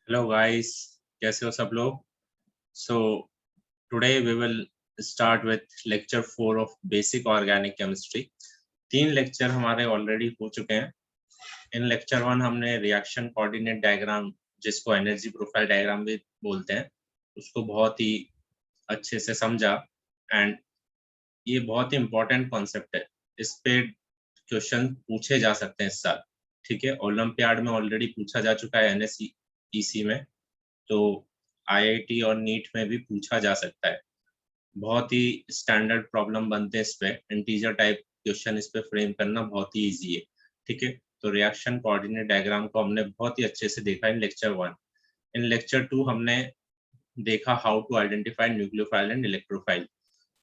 Hello guys, कैसे हो सब लोग। So today we will start with lecture 4 of basic organic chemistry. 3 lecture हमारे ऑलरेडी हो चुके हैं। इन लेक्चर 1 हमने रिएक्शन कोऑर्डिनेट डायग्राम, जिसको एनर्जी प्रोफाइल डायग्राम भी बोलते हैं, उसको बहुत ही अच्छे से समझा। एंड ये बहुत ही इम्पोर्टेंट कॉन्सेप्ट है। इस पे क्वेश्चन पूछे जा सकते हैं इस साल। ठीक है, ओलंपियाड में ऑलरेडी पूछा जा चुका है, एनएसईसी में, तो आईआईटी और नीट में भी पूछा जा सकता है। बहुत ही स्टैंडर्ड प्रॉब्लम बनते हैं इस पे, इंटीजर टाइप क्वेश्चन इस पे फ्रेम करना बहुत ही इजी है। ठीक है, तो रिएक्शन कोऑर्डिनेट डायग्राम को हमने बहुत ही अच्छे से देखा इन लेक्चर 1। इन लेक्चर 2 हमने देखा how to identify nucleophile and electrophile.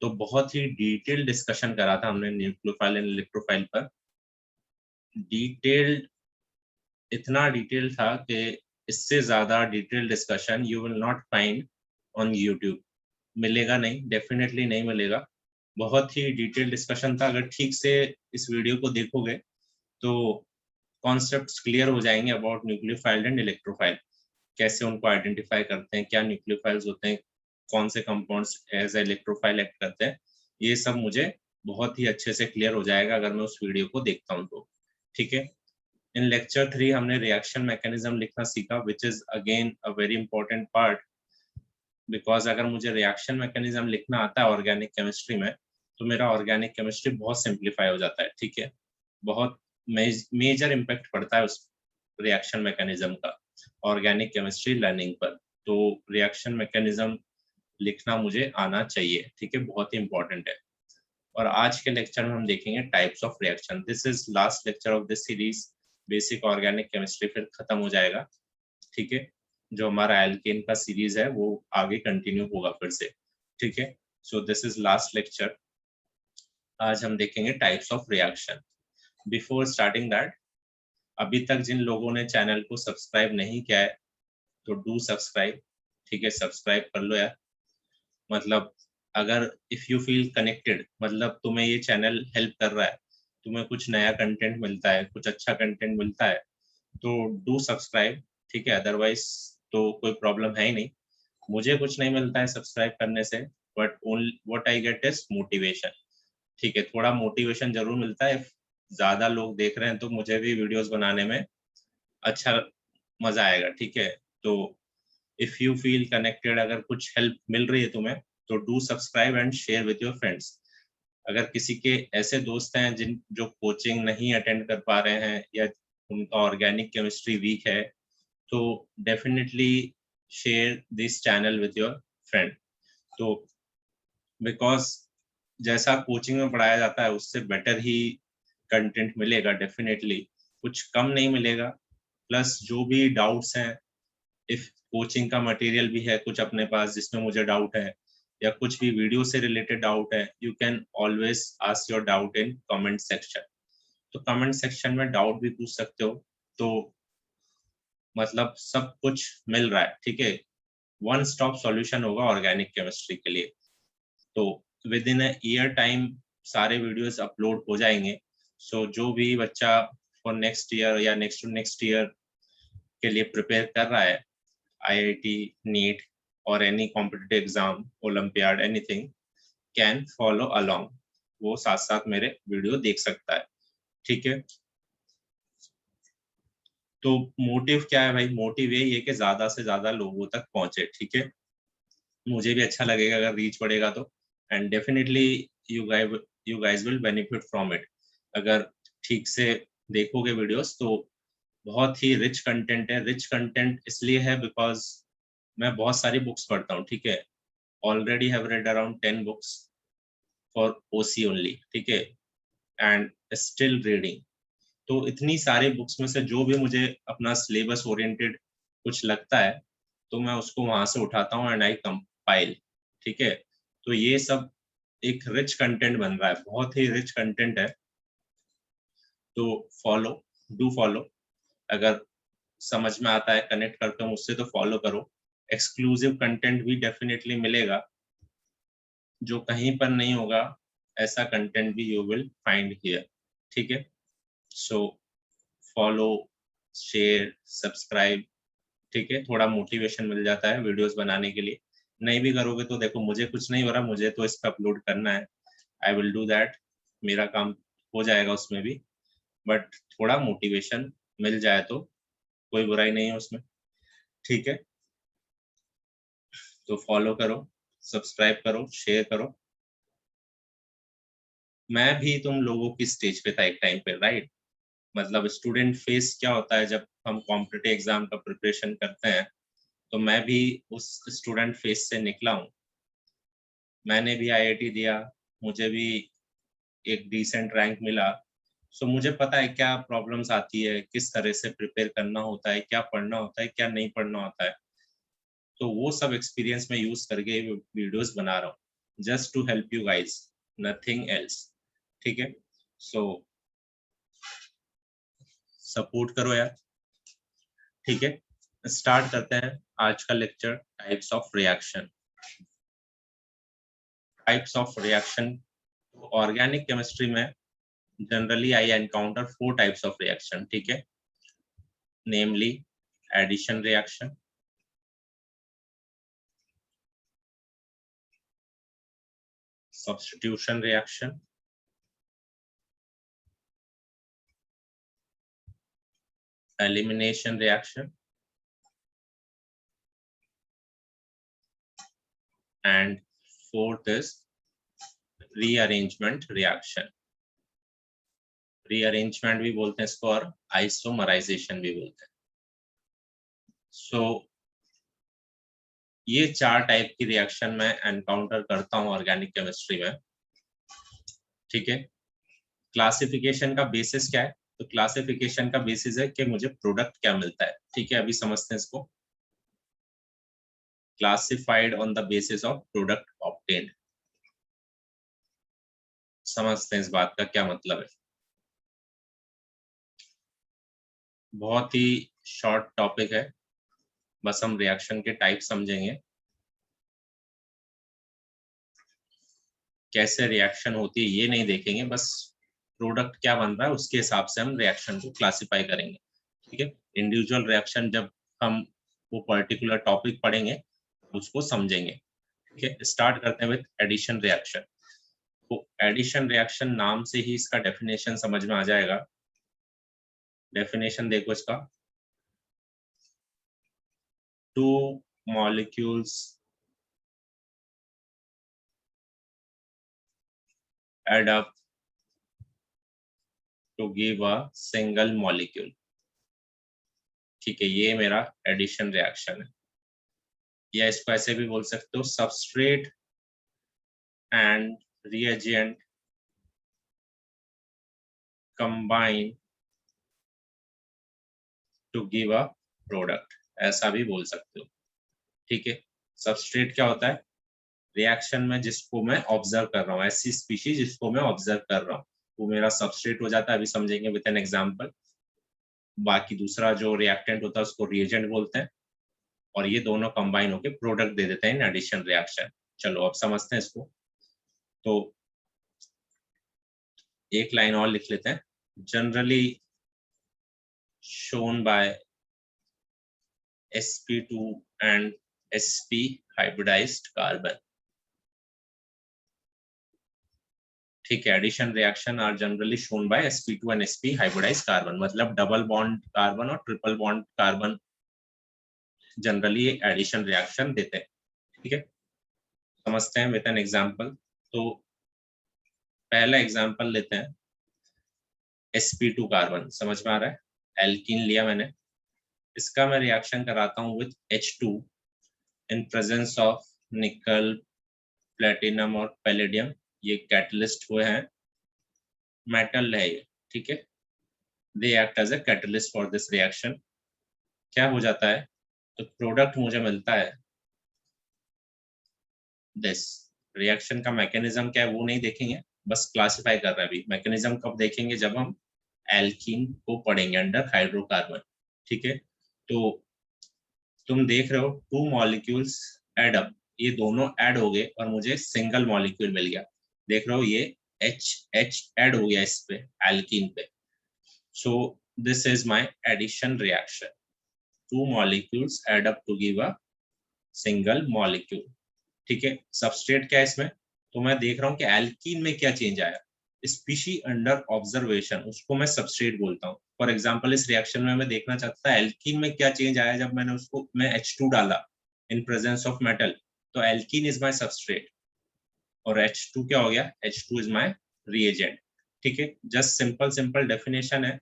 तो बहुत ही डिटेल डिस्कशन करा था हमने न्यूक्लियोफाइल एंड इलेक्ट्रोफाइल पर। डिटेल्ड, इतना डिटेल था कि इससे ज्यादा detail discussion you will not find on YouTube. मिलेगा नहीं, डेफिनेटली नहीं मिलेगा। बहुत ही डिटेल डिस्कशन था। अगर ठीक से इस वीडियो को देखोगे तो कॉन्सेप्ट्स क्लियर हो जाएंगे अबाउट न्यूक्लियोफाइल एंड इलेक्ट्रोफाइल। कैसे उनको आइडेंटिफाई करते हैं, क्या न्यूक्लियोफाइल्स होते हैं, कौन से compounds as a electrophile act करते हैं, ये सब मुझे बहुत ही अच्छे से क्लियर हो जाएगा अगर मैं उस वीडियो को देखता हूँ तो। ठीक है, इन लेक्चर 3 हमने रिएक्शन मैकेनिज्म लिखना सीखा, which is again a very important part, because अगर मुझे रिएक्शन मैकेनिज्म लिखना आता है ऑर्गेनिक केमिस्ट्री में तो मेरा ऑर्गेनिक केमिस्ट्री बहुत सिंप्लीफाई हो जाता है। ठीक है, बहुत मेजर इम्पैक्ट पड़ता है उस रिएक्शन मैकेनिज्म का ऑर्गेनिक केमिस्ट्री लर्निंग पर। तो रिएक्शन मैकेनिज्म लिखना मुझे आना चाहिए। ठीक है, बहुत ही इंपॉर्टेंट है। और आज के लेक्चर में हम देखेंगे types of reaction. This is last lecture of this series basic organic chemistry, फिर खत्म हो जाएगा। ठीक है, जो हमारा एल्केन का सीरीज है वो आगे कंटिन्यू होगा फिर से। ठीक है, so this is last lecture. आज हम देखेंगे types of reaction. Before starting that, अभी तक जिन लोगों ने चैनल को सब्सक्राइब नहीं किया है तो डू सब्सक्राइब। ठीक है, सब्सक्राइब कर लो यार। मतलब अगर इफ यू फील कनेक्टेड, मतलब तुम्हें ये चैनल हेल्प कर रहा है, तुम्हें कुछ नया कंटेंट मिलता है, कुछ अच्छा कंटेंट मिलता है, तो डू सब्सक्राइब। ठीक है, अदरवाइज तो कोई प्रॉब्लम है ही नहीं। मुझे कुछ नहीं मिलता है सब्सक्राइब करने से, but what I get is motivation. ठीक है, थोड़ा मोटिवेशन जरूर मिलता है। ज्यादा लोग देख रहे हैं तो मुझे भी वीडियोस बनाने में अच्छा मजा आएगा। ठीक है, तो इफ यू फील कनेक्टेड, अगर कुछ हेल्प मिल रही है तुम्हें, तो do subscribe and share with your friends. अगर किसी के ऐसे दोस्त हैं जिन जो कोचिंग नहीं अटेंड कर पा रहे हैं या उनका ऑर्गेनिक केमिस्ट्री वीक है, तो definitely share this channel with your friend. तो बिकॉज जैसा कोचिंग में पढ़ाया जाता है उससे बेटर ही कंटेंट मिलेगा डेफिनेटली, कुछ कम नहीं मिलेगा। प्लस जो भी डाउट्स हैं, इफ कोचिंग का मटेरियल भी है कुछ अपने पास जिसमें मुझे डाउट है, या कुछ भी वीडियो से रिलेटेड डाउट है, you can always ask your doubt in comment section. तो कमेंट सेक्शन में डाउट भी पूछ सकते हो। तो मतलब सब कुछ मिल रहा है। ठीक है, वन स्टॉप सॉल्यूशन होगा ऑर्गेनिक केमिस्ट्री के लिए। तो with in a year time सारे वीडियोस अपलोड हो जाएंगे। सो जो भी बच्चा फॉर नेक्स्ट ईयर या नेक्स्ट टू नेक्स्ट ईयर के लिए प्रिपेयर कर रहा है, आईआईटी, नीट और any competitive exam, olympiad, anything, can follow along. वो साथ साथ मेरे वीडियो देख सकता है। ठीक है, तो मोटिव क्या है भाई? मोटिव यही है कि ज्यादा से ज्यादा लोगों तक पहुंचे। ठीक है, मुझे भी अच्छा लगेगा अगर रीच बढ़ेगा तो, and definitely you guys will benefit from it. अगर ठीक से देखोगे वीडियोस तो बहुत ही रिच कंटेंट है। रिच कंटेंट इसलिए है बिकॉज मैं बहुत सारी बुक्स पढ़ता हूँ। ठीक है, already have read around 10 books for OC only. ठीक है, एंड स्टिल रीडिंग। तो इतनी सारी बुक्स में से जो भी मुझे अपना सिलेबस ओरिएंटेड कुछ लगता है तो मैं उसको वहां से उठाता हूँ एंड आई कंपाइल। ठीक है, तो ये सब एक रिच कंटेंट बन रहा है, बहुत ही रिच कंटेंट है। तो फॉलो, डू फॉलो। अगर समझ में आता है, कनेक्ट करते हो मुझसे, तो फॉलो करो। एक्सक्लूसिव कंटेंट भी डेफिनेटली मिलेगा जो कहीं पर नहीं होगा। ऐसा कंटेंट भी यू विल फाइंड हियर। ठीक है, सो फॉलो, शेयर, सब्सक्राइब। ठीक है, थोड़ा मोटिवेशन मिल जाता है वीडियोस बनाने के लिए। नहीं भी करोगे तो देखो मुझे कुछ नहीं हो रहा, मुझे तो इसका अपलोड करना है, आई विल डू दैट, मेरा काम हो जाएगा उसमें भी, बट थोड़ा मोटिवेशन मिल जाए तो कोई बुराई नहीं है उसमें, ठीक है। तो फॉलो करो, सब्सक्राइब करो, शेयर करो। मैं भी तुम लोगों की स्टेज पे था एक टाइम पे, राइट? मतलब स्टूडेंट फेस क्या होता है जब हम कॉम्पिटिटिव एग्जाम का प्रिपरेशन करते हैं, तो मैं भी उस स्टूडेंट फेस से निकला हूँ। मैंने भी आईआईटी दिया, मुझे भी एक डिसेंट रैंक मिला। सो मुझे पता है क्या प्रॉब्लम्स आती है, किस तरह से प्रिपेयर करना होता है, क्या पढ़ना होता है, क्या नहीं पढ़ना होता है। तो वो सब एक्सपीरियंस मैं यूज करके वीडियोस बना रहा हूँ, just to help you guys, nothing else, ठीक है। सो सपोर्ट करो यार, ठीक है। स्टार्ट करते हैं आज का lecture, types of reaction. Types of reaction, organic chemistry में generally I encounter 4 types of reaction, ठीक है। Namely addition reaction, substitution reaction, elimination reaction, and fourth is rearrangement reaction. rearrangement भी बोलते हैं इसको और isomerization भी बोलते हैं। सो ये 4 टाइप की रिएक्शन मैं एनकाउंटर करता हूँ ऑर्गेनिक केमिस्ट्री में, ठीक है। क्लासिफिकेशन का बेसिस क्या है? तो क्लासिफिकेशन का बेसिस है कि मुझे प्रोडक्ट क्या मिलता है, ठीक है। अभी समझते हैं इसको। Classified on the basis of product obtained, समझते हैं इस बात का क्या मतलब है। बहुत ही शॉर्ट टॉपिक है, बस हम रिएक्शन के टाइप समझेंगे, कैसे रिएक्शन होती है ये नहीं देखेंगे, बस प्रोडक्ट क्या बन रहा है उसके हिसाब से हम रिएक्शन को क्लासिफाई करेंगे, ठीक है। इंडिविजुअल रिएक्शन जब हम वो पर्टिकुलर टॉपिक पढ़ेंगे उसको समझेंगे, ठीक है। स्टार्ट करते हैं विद एडिशन रिएक्शन। तो एडिशन रिएक्शन नाम से ही इसका डेफिनेशन समझ में आ जाएगा। डेफिनेशन देखो इसका, 2 molecules add up to give a single molecule, ठीक है। ये मेरा एडिशन रिएक्शन है, या इसको ऐसे भी बोल सकते हो, substrate and reagent combine to give a product, ऐसा भी बोल सकते हो, ठीक है। सबस्ट्रेट क्या होता है? रिएक्शन में जिसको मैं ऑब्जर्व कर रहा हूँ, ऐसी स्पीशीज जिसको मैं ऑब्जर्व कर रहा हूँ, वो मेरा सबस्ट्रेट हो जाता है। अभी समझेंगे विद एन एग्जांपल। बाकी दूसरा जो रिएक्टेंट होता है उसको रिएजेंट बोलते हैं, और ये दोनों कंबाइन होकर प्रोडक्ट दे देते हैं इन एडिशन रिएक्शन। चलो अब समझते हैं इसको। तो एक लाइन और लिख लेते हैं, generally shown by sp2 and sp hybridized carbon, ठीक है। Addition reaction are generally shown by sp2 and sp hybridized carbon, मतलब डबल बॉन्ड कार्बन और triple bond carbon generally addition reaction देते हैं, ठीक है। समझते हैं विद एन एग्जांपल। तो पहला एग्जांपल लेते हैं, sp2 कार्बन, समझ में आ रहा है? एल्कीन लिया मैंने, इसका मैं रिएक्शन कराता हूँ with H2 in presence of nickel, platinum और पैलेडियम। ये कैटलिस्ट हुए हैं, मेटल है ये, ठीक है। They act as a catalyst for this reaction. क्या हो जाता है? तो प्रोडक्ट मुझे मिलता है दिस। रिएक्शन का मैकेनिज्म क्या है वो नहीं देखेंगे, बस क्लासिफाई कर रहे हैं। अभी मैकेनिज्म कब देखेंगे? जब हम एल्कीन को पढ़ेंगे अंडर हाइड्रोकार्बन, ठीक है। तो तुम देख रहे हो 2 मॉलिक्यूल्स एड अप, ये दोनों ऐड हो गए और मुझे सिंगल मॉलिक्यूल मिल गया। देख रहे हो ये H ऐड हो गया इस पे, एल्कीन पे। So this is my addition reaction, 2 molecules add up to give a single molecule। ठीक है, सबस्ट्रेट क्या है इसमें, तो मैं देख रहा हूँ कि एल्कीन में क्या चेंज आया, स्पीशी अंडर ऑब्जर्वेशन, उसको मैं सबस्ट्रेट बोलता हूँ। फॉर एग्जांपल इस रिएक्शन में मैं देखना चाहता था एल्कीन में क्या चेंज आया जब मैंने उसको मैं H2 डाला इन प्रेजेंस ऑफ मेटल, तो एल्कीन इज माय सबस्ट्रेट और H2 क्या हो गया, H2 इज माय रिएजेंट। ठीक है, जस्ट सिंपल डेफिनेशन है,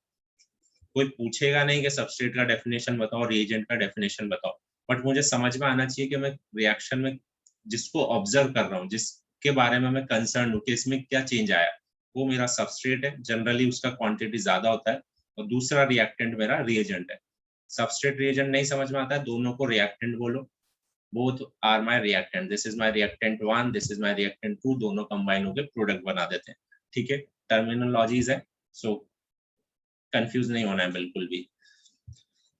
कोई पूछेगा नहीं कि सबस्ट्रेट का डेफिनेशन बताओ, रिएजेंट का डेफिनेशन बताओ, बट मुझे समझ में आना चाहिए कि मैं रिएक्शन में जिसको ऑब्जर्व कर रहा हूँ, जिसके बारे में मैं कंसर्न हूँ कि इसमें क्या चेंज आया, वो मेरा सबस्ट्रेट है, जनरली उसका क्वांटिटी ज्यादा होता है, और दूसरा रिएक्टेंट मेरा रिएजेंट है। सबस्ट्रेट रिएजेंट नहीं समझ में आता है, दोनों को रिएक्टेंट बोलो, both are my reactant, this is my reactant 1, this is my reactant 2, दोनों कंबाइन होकर प्रोडक्ट बना देते हैं। ठीक है, टर्मिनोलॉजीज है, सो कंफ्यूज नहीं होना है बिल्कुल भी।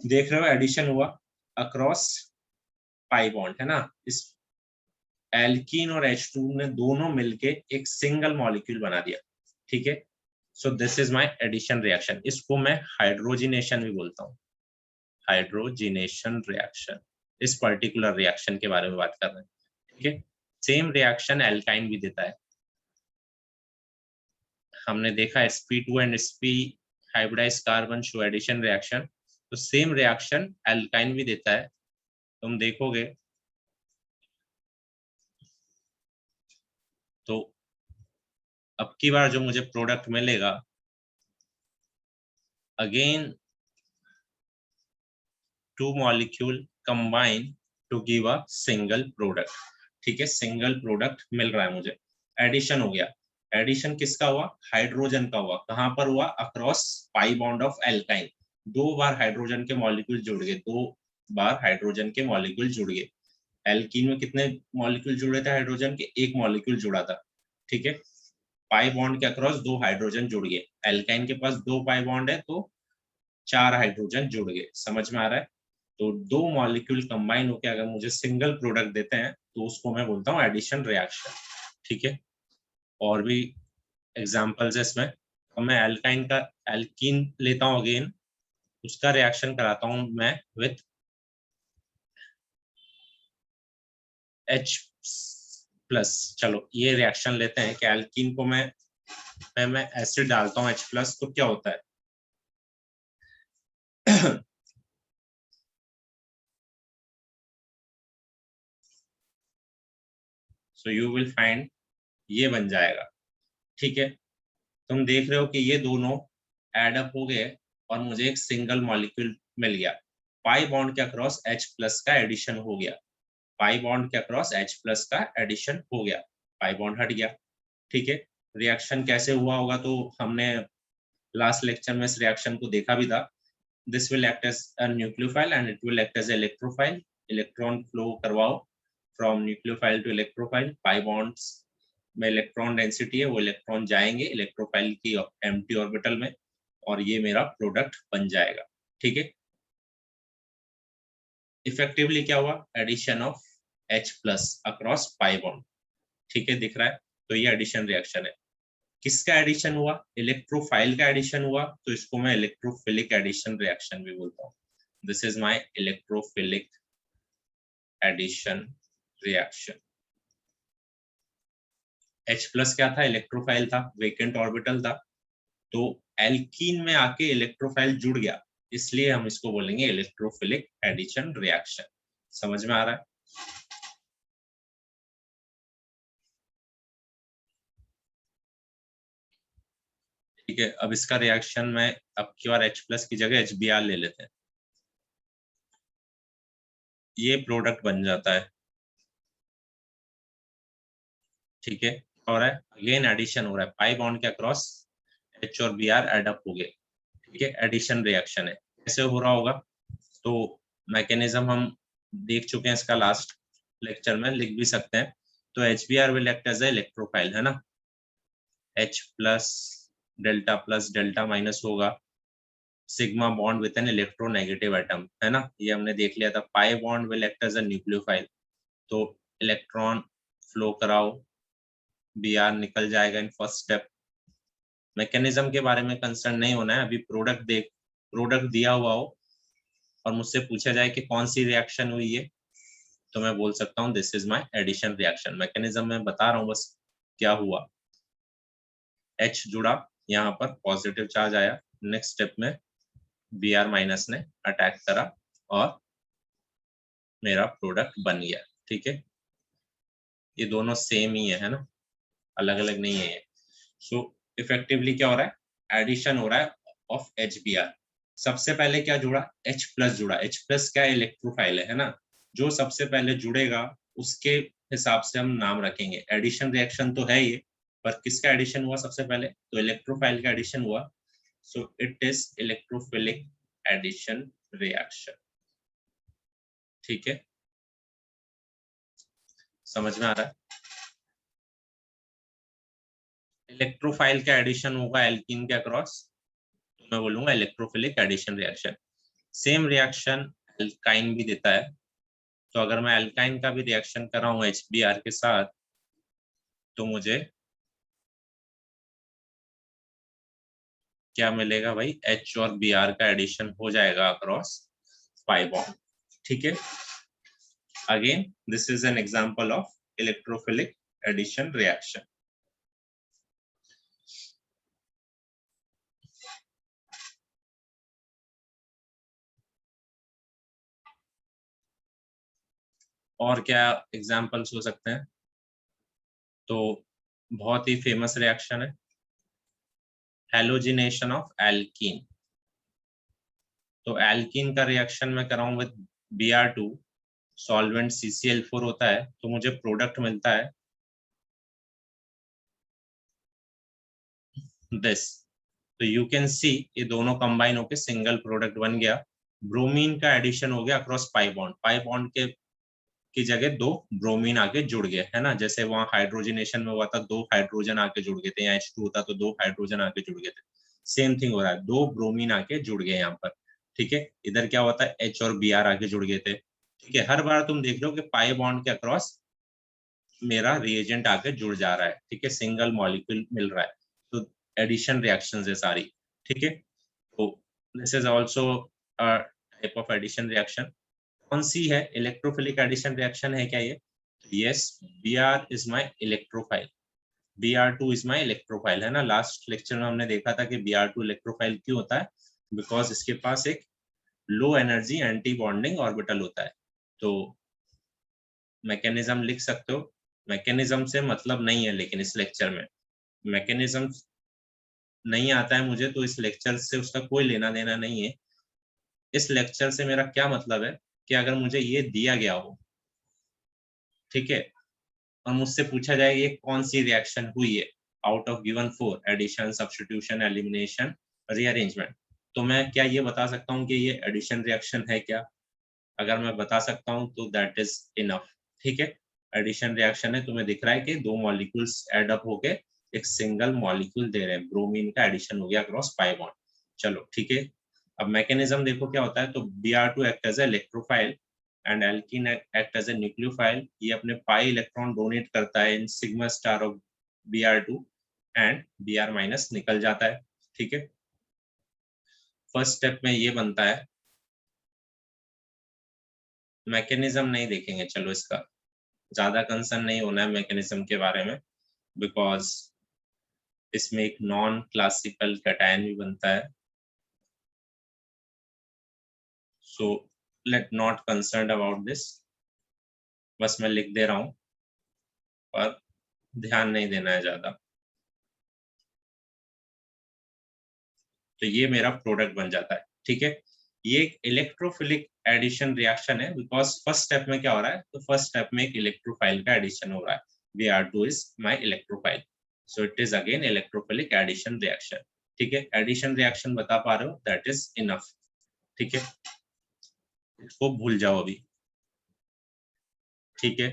देख रहे हो एडिशन हुआ अक्रॉस पाई बॉन्ड, है ना, इस एल्कीन और H2 ने दोनों मिलके एक सिंगल मॉलिक्यूल बना दिया। ठीक है, so this is my addition reaction, इसको मैं हाइड्रोजिनेशन भी बोलता हूँ, हाइड्रोजिनेशन रिएक्शन। इस पर्टिकुलर रिएक्शन के बारे में बात कर रहे हैं। ठीक है, सेम रिएक्शन एल्काइन भी देता है, हमने देखा sp2 and sp hybridise carbon show addition reaction, तो सेम रिएक्शन एल्काइन भी देता है। तुम देखोगे तो अब की बार जो मुझे प्रोडक्ट मिलेगा, again 2 molecule combine to give a single product. ठीक है, सिंगल प्रोडक्ट मिल रहा है मुझे, एडिशन हो गया। एडिशन किसका हुआ, हाइड्रोजन का हुआ, कहां पर हुआ, across pi bond of alkyne, 2 bar hydrogen के मॉलिक्यूल जुड़ गए, 2 बार हाइड्रोजन के मॉलिक्यूल जुड़ गए। एल्कीन में कितने मॉलिक्यूल जुड़े थे हाइड्रोजन के, 1 मॉलिक्यूल जुड़ा था। ठीक है, पाई बॉन्ड के अक्रॉस 2 हाइड्रोजन जुड़ गए, एल्काइन के पास 2 पाई बॉन्ड है तो 4 हाइड्रोजन जुड़ गए। समझ में आ रहा है, तो 2 मॉलिक्यूल कंबाइन होकर अगर मुझे सिंगल प्रोडक्ट देते हैं तो उसको मैं बोलता हूँ एडिशन रिएक्शन। ठीक है, और भी एग्जांपल्स है इसमें, तो मैं एल्काइन का एल्कीन लेता हूँ, अगेन उसका रिएक्शन कराता हूँ मैं विथ H प्लस। चलो ये रिएक्शन लेते हैं कि एल्कीन को मैं एसिड डालता हूँ H प्लस, तो क्या होता है सो यू विल फाइंड ये बन जाएगा। ठीक है, तुम देख रहे हो कि ये दोनों एड अप हो गए और मुझे एक सिंगल मॉलिक्यूल मिल गया, पाई बॉन्ड के अक्रॉस H प्लस का एडिशन हो गया, पाई बॉन्ड के अक्रॉस H प्लस का एडिशन हो गया, पाई बॉन्ड हट गया। ठीक है, रिएक्शन कैसे हुआ होगा तो हमने लास्ट लेक्चर में इस रिएक्शन को देखा भी था। This will act as a nucleophile and it will act as electrophile, electron flow करवाओ from nucleophile to electrophile, pi bonds में इलेक्ट्रॉन डेंसिटी है, वो इलेक्ट्रॉन जाएंगे इलेक्ट्रोफाइल की एम्प्टी ऑर्बिटल में और ये मेरा प्रोडक्ट बन जाएगा। ठीक है, इफेक्टिवली क्या हुआ, addition of H plus across pi bond. ठीक है, दिख रहा है, तो ये एडिशन रिएक्शन है। किसका एडिशन हुआ, इलेक्ट्रोफाइल का एडिशन हुआ, तो इसको मैं इलेक्ट्रोफिलिक एडिशन रिएक्शन भी बोलता हूँ। This is my electrophilic addition reaction. H plus क्या था, इलेक्ट्रोफाइल था, वेकेंट ऑर्बिटल था, तो एल्कीन में आके इलेक्ट्रोफाइल जुड़ गया, इसलिए हम इसको बोलेंगे इलेक्ट्रोफिलिक एडिशन रिएक्शन। समझ में आ रहा है, ठीक है। अब इसका रिएक्शन में अब की बार H प्लस की जगह HBr ले लेते हैं, ये प्रोडक्ट बन जाता है। ठीक है, और है अगेन एडिशन हो रहा है, पाई बॉन्ड के अक्रॉस H और Br एड अप हो गए। ठीक है, एडिशन रिएक्शन है, कैसे हो रहा होगा तो मैकेनिज्म हम देख चुके हैं इसका, लास्ट लेक्चर में लिख भी सकते हैं। तो HBr will act as a electrophile, है ना, H प्लस डेल्टा माइनस होगा, sigma bond with an electronegative atom, है ना, ये हमने देख लिया था। Pi bond will act as a nucleophile, तो इलेक्ट्रॉन फ्लो कराओ, Br निकल जाएगा इन फर्स्ट स्टेप। मैकेनिज्म के बारे में कंसर्न नहीं होना है, अभी प्रोडक्ट दिया हुआ हो और मुझसे पूछा जाए कि कौन सी रिएक्शन हुई है, तो मैं बोल सकता हूँ this is my addition reaction. Mechanism मैं बता रहा हूँ बस क्या हुआ। H जुड़ा, यहाँ पर पॉजिटिव चार्ज आया, नेक्स्ट स्टेप में Br माइनस ने अटैक करा और मेरा प्रोडक्ट बन गया। ठीक है, ये दोनों सेम ही है ना, अलग अलग नहीं है ये। सो इफेक्टिवली क्या हो रहा है, एडिशन हो रहा है ऑफ HBr। सबसे पहले क्या जुड़ा, H प्लस जुड़ा। H प्लस क्या इलेक्ट्रोफाइल है ना, जो सबसे पहले जुड़ेगा उसके हिसाब से हम नाम रखेंगे। एडिशन रिएक्शन तो है ये, पर किसका एडिशन हुआ सबसे पहले, तो इलेक्ट्रोफाइल का एडिशन हुआ। So it is electrophilic addition reaction. ठीक है, समझ में आ रहा है। इलेक्ट्रोफाइल का एडिशन होगा एल्कीन के अक्रॉस, तो मैं बोलूंगा electrophilic addition reaction. Same reaction alkyne भी देता है, तो अगर मैं एल्काइन का भी रिएक्शन कर रहा हूँ HBr के साथ, तो मुझे क्या मिलेगा भाई, H और Br का एडिशन हो जाएगा अक्रॉस पाई बॉन्ड। ठीक है, again this is an example of electrophilic addition reaction. और क्या एग्जांपल्स हो सकते हैं, तो बहुत ही फेमस रिएक्शन है हैलोजिनेशन ऑफ एल्कीन। तो एल्कीन का रिएक्शन मैं कर रहा हूँ विद Br2, सॉल्वेंट CCl4 होता है, तो मुझे प्रोडक्ट मिलता है दिस। तो यू कैन सी ये दोनों कंबाइन होकर सिंगल प्रोडक्ट बन गया। ब्रोमीन का एडिशन हो गया अक्रॉस पाई बॉन्ड, पाई बॉन्ड के की जगह दो ब्रोमीन आके जुड़ गए, है ना। जैसे वहां हाइड्रोजनेशन में हुआ था, दो हाइड्रोजन आके जुड़ गए थे, या H2 होता तो दो हाइड्रोजन आके जुड़ गए थे। सेम थिंग हो रहा है, दो ब्रोमीन आके जुड़ गए यहाँ पर। ठीक है, इधर क्या होता है, H और Br आके जुड़ गए थे। ठीक है, हर बार तुम देख लो कि पाई बॉन्ड के अक्रॉस मेरा रिएजेंट आके जुड़ जा रहा है। ठीक है, सिंगल मॉलिक्यूल मिल रहा है, तो एडिशन रिएक्शंस है सारी। ठीक है, तो this is also a type of addition reaction. कौन सी है, इलेक्ट्रोफिलिक एडिशन रिएक्शन है क्या ये, yes, Br is my electrophile, Br2 is my electrophile, है ना। लास्ट लेक्चर में हमने देखा था कि Br2 इलेक्ट्रोफाइल क्यों होता है, बिकॉज इसके पास एक low energy anti bonding orbital होता है। तो मैकेनिज्म लिख सकते हो, मैकेनिज्म से मतलब नहीं है, लेकिन इस लेक्चर में मैकेनिज्म नहीं आता है मुझे, तो इस लेक्चर से उसका कोई लेना देना नहीं है। इस लेक्चर से मेरा क्या मतलब है कि अगर मुझे ये दिया गया हो, ठीक है, और मुझसे पूछा जाए ये कौन सी रिएक्शन हुई है out of given 4, addition, substitution, elimination, rearrangement, तो मैं क्या ये बता सकता हूँ कि ये एडिशन रिएक्शन है क्या। अगर मैं बता सकता हूँ तो दैट इज इनफ। ठीक है, एडिशन रिएक्शन है, तुम्हें दिख रहा है कि दो मॉलिक्यूल्स एड अप होके एक सिंगल मॉलिक्यूल दे रहे हैं, ब्रोमीन का एडिशन हो गया अक्रॉस पाई बॉन्ड। चलो ठीक है, अब मैकेनिज्म देखो क्या होता है। तो Br2 act as a electrophile and alkene act as a nucleophile. ये अपने पाई इलेक्ट्रॉन डोनेट करता है in sigma star of Br2 and Br minus निकल जाता है। ठीक है, फर्स्ट स्टेप में ये बनता है। मैकेनिज्म नहीं देखेंगे, चलो इसका ज्यादा कंसर्न नहीं होना है मैकेनिज्म के बारे में, बिकॉज इसमें एक नॉन क्लासिकल कैटायन भी बनता है। So let not concern about this, बस मैं लिख दे रहा हूं, पर ध्यान नहीं देना है ज्यादा। तो ये मेरा प्रोडक्ट बन जाता है। ठीक है, ये एक इलेक्ट्रोफिलिक एडिशन रिएक्शन है, बिकॉज फर्स्ट स्टेप में क्या हो रहा है, तो फर्स्ट स्टेप में एक इलेक्ट्रोफाइल का एडिशन हो रहा है। Br2 is my electrophile, so it is again electrophilic addition reaction। ठीक है, एडिशन रिएक्शन बता पा रहे हो, दैट इज इनफ। ठीक है, इसको भूल जाओ अभी। ठीक है,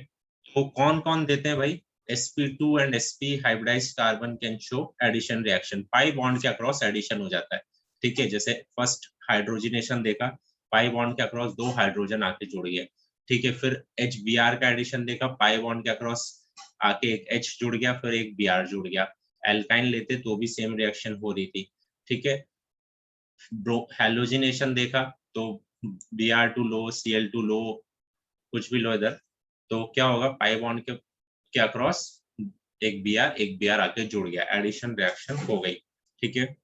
तो कौन कौन देते हैं भाई, sp2 and sp hybridized carbon can show addition reaction, pi bond के अक्रॉस एडिशन हो जाता है। ठीक है, जैसे फर्स्ट हाइड्रोजनेशन देखा, पाई बॉन्ड के अक्रॉस दो हाइड्रोजन आके जुड़ गए। ठीक है, फिर HBr का एडिशन देखा, पाई बॉन्ड के अक्रॉस आके एक H जुड़ गया, फिर एक Br जुड़ गया। एल्काइन लेते तो भी सेम रिएक्शन हो रही थी। ठीक है, हैलोजिनेशन देखा, तो Br2 लो, Cl2 लो, कुछ भी लो इधर, तो क्या होगा, पाई बॉन्ड के अक्रॉस एक Br आके जुड़ गया, एडिशन रिएक्शन हो गई। ठीक है,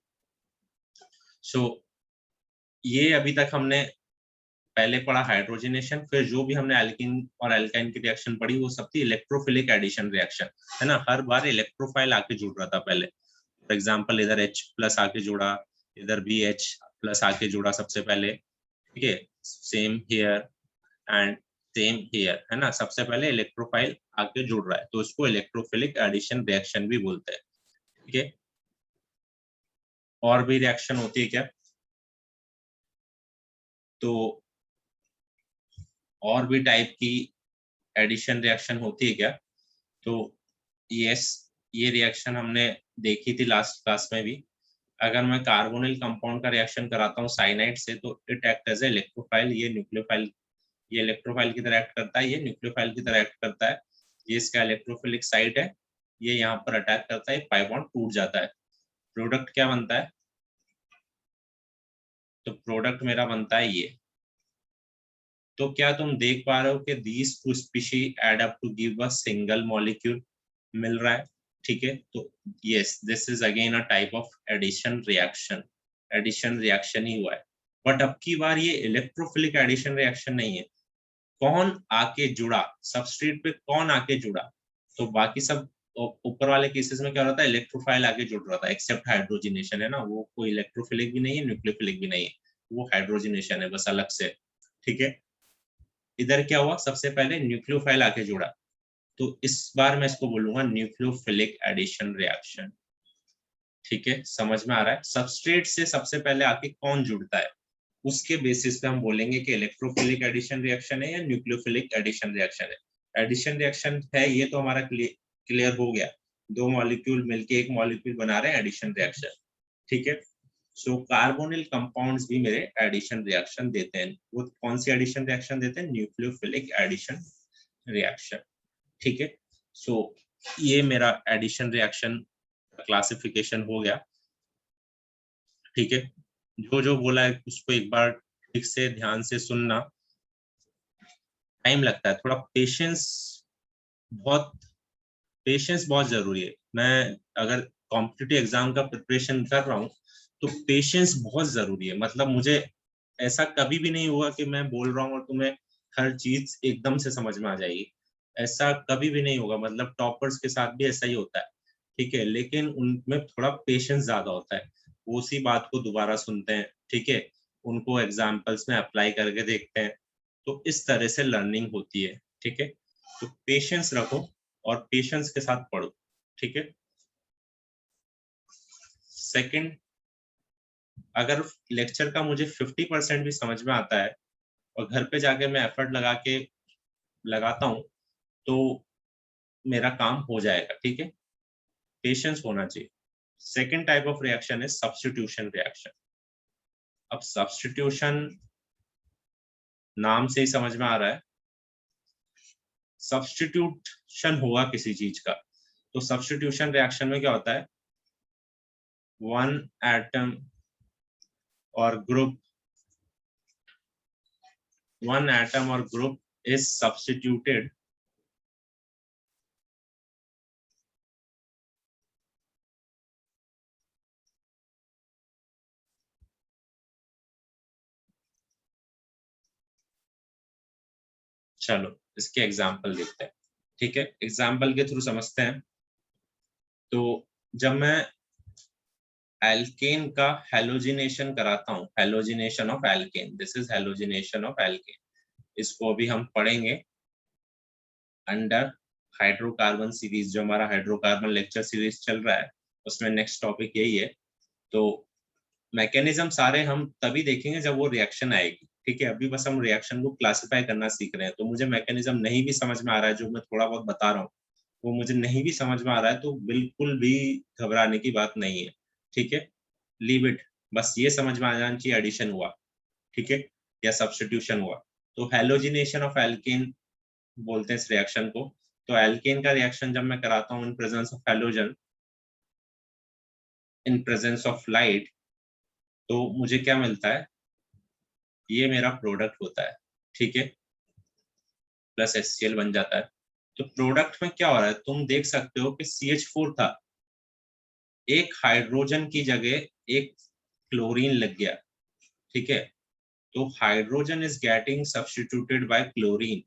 सो ये अभी तक हमने पहले पढ़ा हाइड्रोजनेशन, फिर जो भी हमने एल्कीन और एल्काइन की रिएक्शन पढ़ी वो सब थी इलेक्ट्रोफिलिक एडिशन रिएक्शन, है ना। हर बार इलेक्ट्रोफाइल आके जुड़ रहा था पहले। फॉर एग्जांपल इधर H प्लस आके जुड़ा, इधर भी H प्लस आके जुड़ा सबसे पहले, ठीक है। Same here and same here, है ना। सबसे पहले इलेक्ट्रोफाइल आके जुड़ रहा है, तो इसको इलेक्ट्रोफिलिक एडिशन रिएक्शन भी बोलते हैं। ठीक है, और भी रिएक्शन होती है क्या? तो और भी टाइप की एडिशन रिएक्शन होती है क्या? तो यस, ये रिएक्शन हमने देखी थी लास्ट क्लास में भी। अगर मैं कार्बोनिल कंपाउंड का रिएक्शन कराता हूँ साइनाइड से, तो it act as a electrophile, ये न्यूक्लियोफाइल, ये इलेक्ट्रोफाइल की तरह एक्ट करता है, ये न्यूक्लियोफाइल की तरह एक्ट करता है। ये इसका इलेक्ट्रोफिलिक साइट है, ये यहाँ पर अटैक करता है, पाई बॉन्ड टूट जाता है। प्रोडक्ट क्या बनता है? तो प्रोडक्ट मेरा बनता है ये। तो क्या तुम देख पा रहे हो कि these two species add up to give a single molecule मिल रहा है? ठीक है, तो yes, this is again a type of addition reaction, addition reaction ही हुआ है। बट अब की बार ये इलेक्ट्रोफिलिक एडिशन रिएक्शन नहीं है। कौन आके जुड़ा, सबस्ट्रेट पे कौन आके जुड़ा? तो बाकी सब ऊपर वाले केसेस में क्या हो रहा था, इलेक्ट्रोफाइल आके जुड़ रहा था, एक्सेप्ट हाइड्रोजनेशन, है ना। वो कोई इलेक्ट्रोफिलिक भी नहीं है, न्यूक्लियोफिलिक भी नहीं है, वो हाइड्रोजनेशन है बस अलग से। ठीक है, इधर क्या हुआ, सबसे पहले न्यूक्लियोफाइल आके जुड़ा, तो इस बार मैं इसको बोलूंगा न्यूक्लियोफिलिक एडिशन रिएक्शन। ठीक है, समझ में आ रहा है? सबस्ट्रेट से सबसे पहले आके कौन जुड़ता है, उसके बेसिस पे हम बोलेंगे कि इलेक्ट्रोफिलिक एडिशन रिएक्शन है या न्यूक्लियोफिलिक एडिशन रिएक्शन है। एडिशन रिएक्शन है ये तो हमारा क्लियर हो गया, दो मॉलिक्यूल मिलके एक मॉलिक्यूल बना रहे हैं, एडिशन रिएक्शन। ठीक है, सो कार्बोनिल कंपाउंड्स भी मेरे एडिशन रिएक्शन देते हैं। वो कौन सी एडिशन रिएक्शन देते हैं? Nucleophilic addition reaction. ठीक है, सो ये मेरा एडिशन रिएक्शन क्लासिफिकेशन हो गया। ठीक है, जो जो बोला है उसको एक बार ठीक से ध्यान से सुनना। टाइम लगता है थोड़ा, बहुत पेशेंस बहुत जरूरी है। मैं अगर कॉम्पिटिटिव एग्जाम का प्रिपरेशन कर रहा हूँ तो पेशेंस बहुत जरूरी है। मतलब मुझे ऐसा कभी भी नहीं हुआ कि मैं बोल रहा हूँ और तुम्हें हर चीज एकदम से समझ में आ जाएगी, ऐसा कभी भी नहीं होगा। मतलब टॉपर्स के साथ भी ऐसा ही होता है, ठीक है, लेकिन उनमें थोड़ा पेशेंस ज्यादा होता है, वो उसी बात को दोबारा सुनते हैं, ठीक है, उनको एग्जाम्पल्स में अप्लाई करके देखते हैं, तो इस तरह से लर्निंग होती है। ठीक है, तो पेशेंस रखो और पेशेंस के साथ पढ़ो। ठीक है, सेकंड, अगर लेक्चर का मुझे 50% भी समझ में आता है और घर पे जाके मैं एफर्ट लगा के लगाता हूँ, तो मेरा काम हो जाएगा। ठीक है, पेशेंस होना चाहिए। सेकंड टाइप ऑफ रिएक्शन है सब्स्टिट्यूशन रिएक्शन। अब सब्स्टिट्यूशन नाम से ही समझ में आ रहा है, सब्स्टिट्यूशन हुआ किसी चीज का। तो सब्स्टिट्यूशन रिएक्शन में क्या होता है, वन एटम और group, one atom or group is substituted चलो इसके एग्जाम्पल देखते हैं। ठीक है, एग्जाम्पल के थ्रू समझते हैं। तो जब मैं एल्केन का हेलोजिनेशन कराता हूँ, halogenation of alkene, this is halogenation of alkene, इसको अभी हम पढ़ेंगे अंडर हाइड्रोकार्बन सीरीज। जो हमारा हाइड्रोकार्बन लेक्चर सीरीज चल रहा है उसमें नेक्स्ट टॉपिक यही है। तो मैकेनिज्म सारे हम तभी देखेंगे जब वो रिएक्शन आएगी। ठीक है, अभी बस हम रिएक्शन को क्लासिफाई करना सीख रहे हैं, तो मुझे मैकेनिज्म नहीं भी समझ में आ रहा है, जो मैं थोड़ा बहुत बता रहा हूँ वो मुझे नहीं भी समझ में आ रहा है, तो बिल्कुल भी घबराने की बात नहीं है। ठीक है, लीव इट, बस ये समझ में आ जाना चाहिए एडिशन हुआ, ठीक है, या सब्स्टिट्यूशन हुआ। तो हेलोजिनेशन ऑफ एल्केन बोलते हैं इस रिएक्शन को। तो एल्केन का रिएक्शन जब मैं कराता हूँ इन presence of halogen, in presence of light, तो मुझे क्या मिलता है, ये मेरा प्रोडक्ट होता है, ठीक है, प्लस HCl बन जाता है। तो प्रोडक्ट में क्या हो रहा है, तुम देख सकते हो कि CH4 था, एक हाइड्रोजन की जगह एक क्लोरीन लग गया, ठीक है, तो hydrogen is getting substituted by chlorine,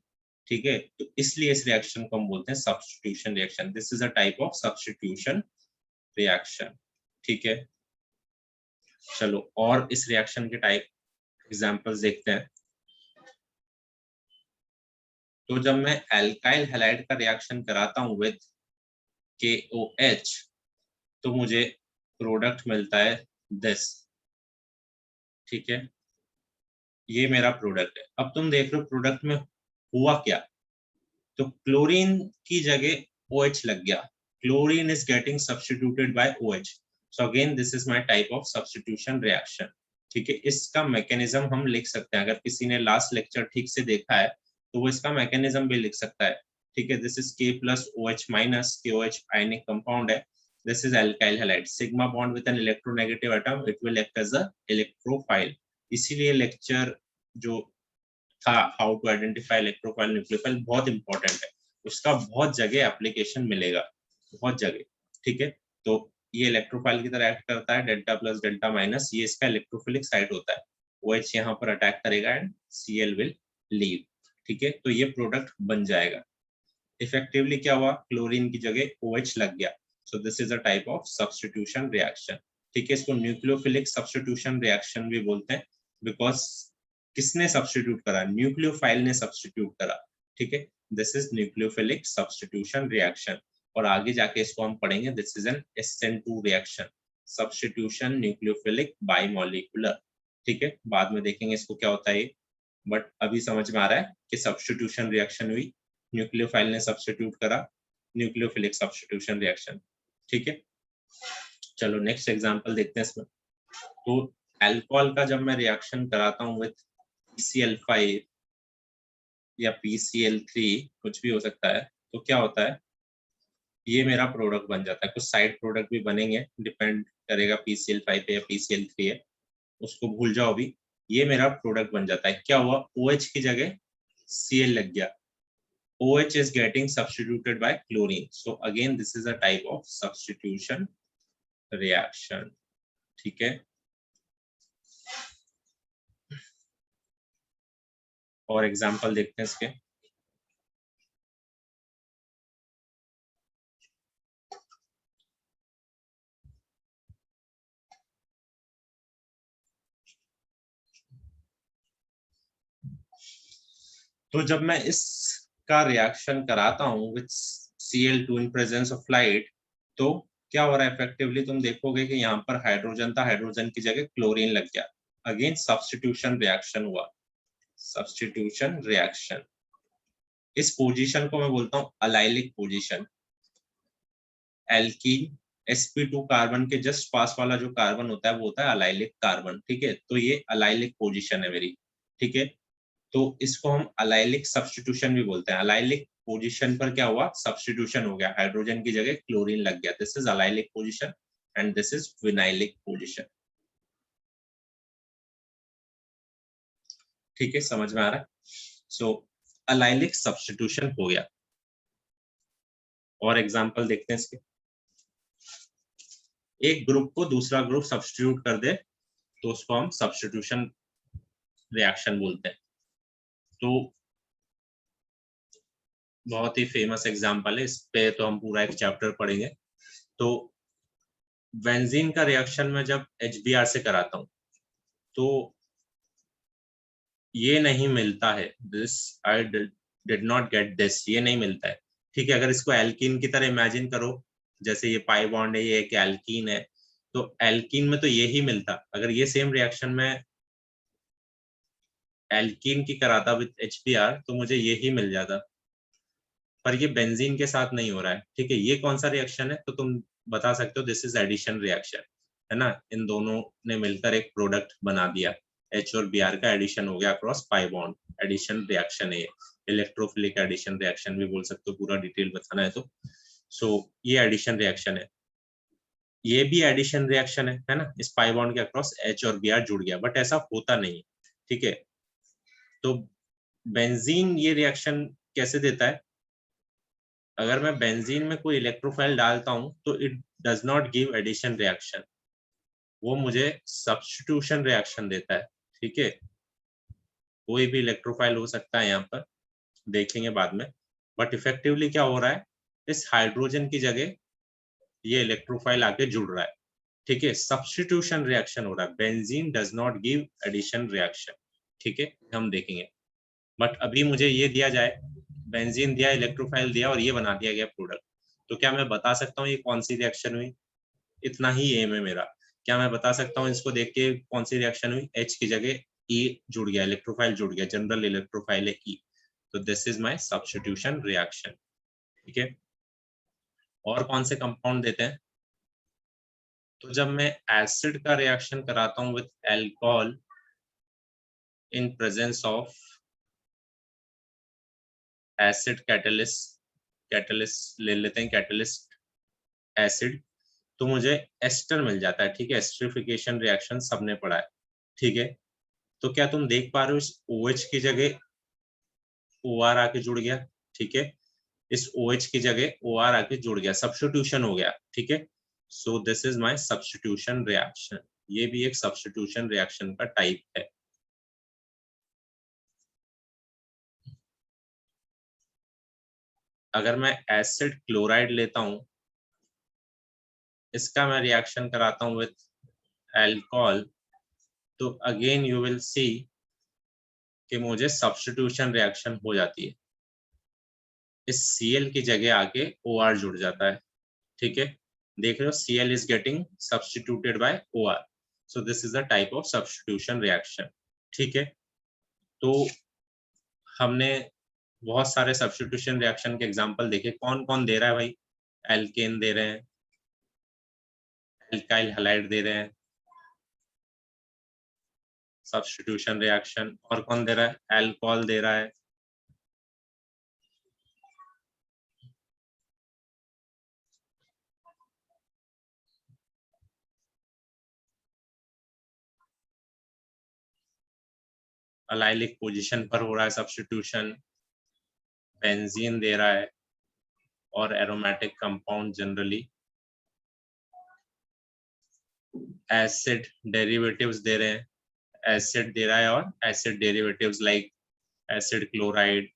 ठीक है, तो इसलिए इस रिएक्शन को हम बोलते हैं substitution reaction. This is a type of substitution reaction, ठीक है। चलो और इस रिएक्शन के टाइप एग्जांपल्स देखते हैं। तो जब मैं एल्काइल हैलाइड का रिएक्शन कराता हूं विद KOH, तो मुझे प्रोडक्ट मिलता है दिस, ठीक है, ये मेरा प्रोडक्ट है। अब तुम देख रहे हो प्रोडक्ट में हुआ क्या, तो क्लोरीन की जगह OH लग गया, chlorine is getting substituted by OH, so again this is my type of substitution reaction, ठीक है। इसका मैकेनिज्म हम लिख सकते हैं, अगर किसी ने लास्ट लेक्चर ठीक से देखा है तो वो इसका मैकेनिज्म भी लिख सकता है, ठीक है। This is K plus OH minus, KOH ionic compound है, this is alkyl halide, sigma bond with an electronegative atom, it will act as a electrophile। इसीलिए लेक्चर जो था how to identify electrophile nucleophile बहुत important है, उसका बहुत जगह application मिलेगा, बहुत जगह, ठीक है। तो ये इलेक्ट्रोफाइल की तरह एक्ट करता है, डेल्टा प्लस डेल्टा माइनस, ये इसका इलेक्ट्रोफिलिक साइट होता है, OH यहाँ पर अटैक करेगा एंड Cl विल लीव, ठीक है, तो ये प्रोडक्ट बन जाएगा। इफेक्टिवली क्या हुआ, क्लोरीन की जगह OH लग गया, सो this is a type of substitution reaction, ठीक है। इसको न्यूक्लियोफिलिक सब्स्टिट्यूशन रिएक्शन भी बोलते हैं, बिकॉज किसने सब्स्टिट्यूट करा, न्यूक्लियोफाइल ने सब्स्टिट्यूट करा, ठीक है। This is nucleophilic substitution reaction. और आगे जाके इसको हम पढ़ेंगे, this is an SN2 reaction, substitution nucleophilic bimolecular, ठीक है, बाद में देखेंगे इसको क्या होता है, बट अभी समझ में आ रहा है कि सब्स्टिट्यूशन रिएक्शन हुई, न्यूक्लियोफाइल ने सब्स्टिट्यूट करा, न्यूक्लियोफिलिक सब्स्टिट्यूशन रिएक्शन, ठीक है। चलो नेक्स्ट एग्जांपल देखते हैं इसमें। तो अल्कोहल का जब मैं रिएक्शन कराता हूं विद PCl5 या PCl3, कुछ भी हो सकता है, तो क्या होता है, ये मेरा प्रोडक्ट बन जाता है। कुछ साइड प्रोडक्ट भी बनेंगे, डिपेंड करेगा PCl5 पे या PCl3 है, उसको भूल जाओ अभी। ये मेरा प्रोडक्ट बन जाता है, क्या हुआ, OH की जगह Cl लग गया, OH is getting substituted by chlorine. So again, this is a type of substitution reaction. ठीक है, और एग्जांपल देखते हैं इसके। तो जब मैं इसका रिएक्शन कराता हूँ with Cl2 in presence of light, तो क्या हो रहा है, इफेक्टिवली तुम देखोगे कि यहाँ पर हाइड्रोजन था, हाइड्रोजन की जगह क्लोरीन लग गया, अगेन सब्स्टिट्यूशन रिएक्शन हुआ, सब्स्टिट्यूशन रिएक्शन। इस पोजीशन को मैं बोलता हूँ allylic position. Alkene sp2 carbon के जस्ट पास वाला जो कार्बन होता है वो होता है अलाइलिक कार्बन, ठीक है, तो ये अलाइलिक पोजीशन है मेरी, ठीक है। तो इसको हम अलाइलिक सब्स्टिट्यूशन भी बोलते हैं। अलाइलिक पोजीशन पर क्या हुआ, सब्स्टिट्यूशन हो गया, हाइड्रोजन की जगह क्लोरीन लग गया, this is allylic position and this is vinylic position, ठीक है, समझ में आ रहा है। सो अलाइलिक सब्स्टिट्यूशन हो गया, और एग्जांपल देखते हैं इसके। एक ग्रुप को दूसरा ग्रुप सब्स्टिट्यूट कर दे तो उसको हम सब्स्टिट्यूशन रिएक्शन बोलते हैं। तो बहुत ही फेमस एग्जांपल है, इस पे तो हम पूरा एक चैप्टर पढ़ेंगे। तो बेंजीन का रिएक्शन में जब HBr से कराता हूं तो ये नहीं मिलता है, this I did not get this, ये नहीं मिलता है, ठीक है। अगर इसको एल्कीन की तरह इमेजिन करो, जैसे ये पाई बॉन्ड है, ये एक एल्कीन है, तो एल्कीन में तो ये ही मिलता, अगर ये सेम रिएक्शन में एल्कीन की कराता विद HBr तो मुझे ये ही मिल जाता, पर ये बेंजीन के साथ नहीं हो रहा है, ठीक है। ये कौन सा रिएक्शन है, तो तुम बता सकते हो दिस इज एडिशन रिएक्शन, है ना, इन दोनों ने मिलकर एक प्रोडक्ट बना दिया, H और Br का एडिशन हो गया across pi bond, addition reaction है ये, इलेक्ट्रोफिलिक एडिशन रिएक्शन भी बोल सकते हो, पूरा डिटेल बताना है तो। सो ये एडिशन रिएक्शन है, ये भी एडिशन रिएक्शन है ना, इस पाई बॉन्ड के अक्रॉस H और Br जुड़ गया, बट ऐसा होता नहीं, ठीक है। तो बेंजीन ये रिएक्शन कैसे देता है? अगर मैं बेंजीन में कोई इलेक्ट्रोफाइल डालता हूं तो it does not give addition reaction, वो मुझे सब्स्टिट्यूशन रिएक्शन देता है। ठीक है, कोई भी इलेक्ट्रोफाइल हो सकता है, यहाँ पर देखेंगे बाद में, बट इफेक्टिवली क्या हो रहा है, इस हाइड्रोजन की जगह ये इलेक्ट्रोफाइल आके जुड़ रहा है। ठीक है, सब्स्टिट्यूशन रिएक्शन हो रहा है, benzene does not give addition reaction. ठीक है, हम देखेंगे। बट अभी मुझे ये दिया जाए, बेंजीन दिया, इलेक्ट्रोफाइल दिया और ये बना दिया गया प्रोडक्ट, तो क्या मैं बता सकता हूँ ये कौन सी रिएक्शन हुई? इतना ही एम है मेरा। क्या मैं बता सकता हूँ इसको देख के कौन सी रिएक्शन हुई? H की जगह E जुड़ गया, इलेक्ट्रोफाइल जुड़ गया, जनरल इलेक्ट्रोफाइल है E, तो this is my substitution reaction. ठीक है, और कौन से कंपाउंड देते हैं? तो जब मैं एसिड का रिएक्शन कराता हूँ with alcohol in presence of acid catalyst, catalyst ले लेते हैं, कैटलिस्ट एसिड, तो मुझे एस्टर मिल जाता है। ठीक है, एस्टरिफिकेशन रिएक्शन सबने पढ़ा है। ठीक है, तो क्या तुम देख पा रहे हो इस OH की जगह OR आके जुड़ गया? ठीक है, इस OH की जगह OR आके जुड़ गया, सब्स्टिट्यूशन हो गया। ठीक है, so this is my substitution reaction. ये भी एक सब्स्टिट्यूशन रिएक्शन का टाइप है। अगर मैं एसिड क्लोराइड लेता हूं, इसका मैं रिएक्शन कराता हूं विथ अल्कोहल, तो अगेन यू विल सी कि मुझे सब्स्टिट्यूशन रिएक्शन हो जाती है, इस Cl की जगह आके OR जुड़ जाता है। ठीक है, देख रहे हो, Cl is getting substituted by OR, so this is the type of substitution reaction। ठीक है, तो हमने बहुत सारे सब्स्टिट्यूशन रिएक्शन के एग्जांपल देखे। कौन कौन दे रहा है भाई? एल्केन दे रहे हैं, एल्काइल हैलाइड दे रहे हैं सब्स्टिट्यूशन रिएक्शन, और कौन दे रहा है? अल्कोहल दे रहा है, अलाइलिक पोजीशन पर हो रहा है सब्स्टिट्यूशन, बेंजीन दे रहा है, और aromatic compound generally acid derivatives दे रहे हैं, एसिड दे रहा है और acid derivatives like acid chloride,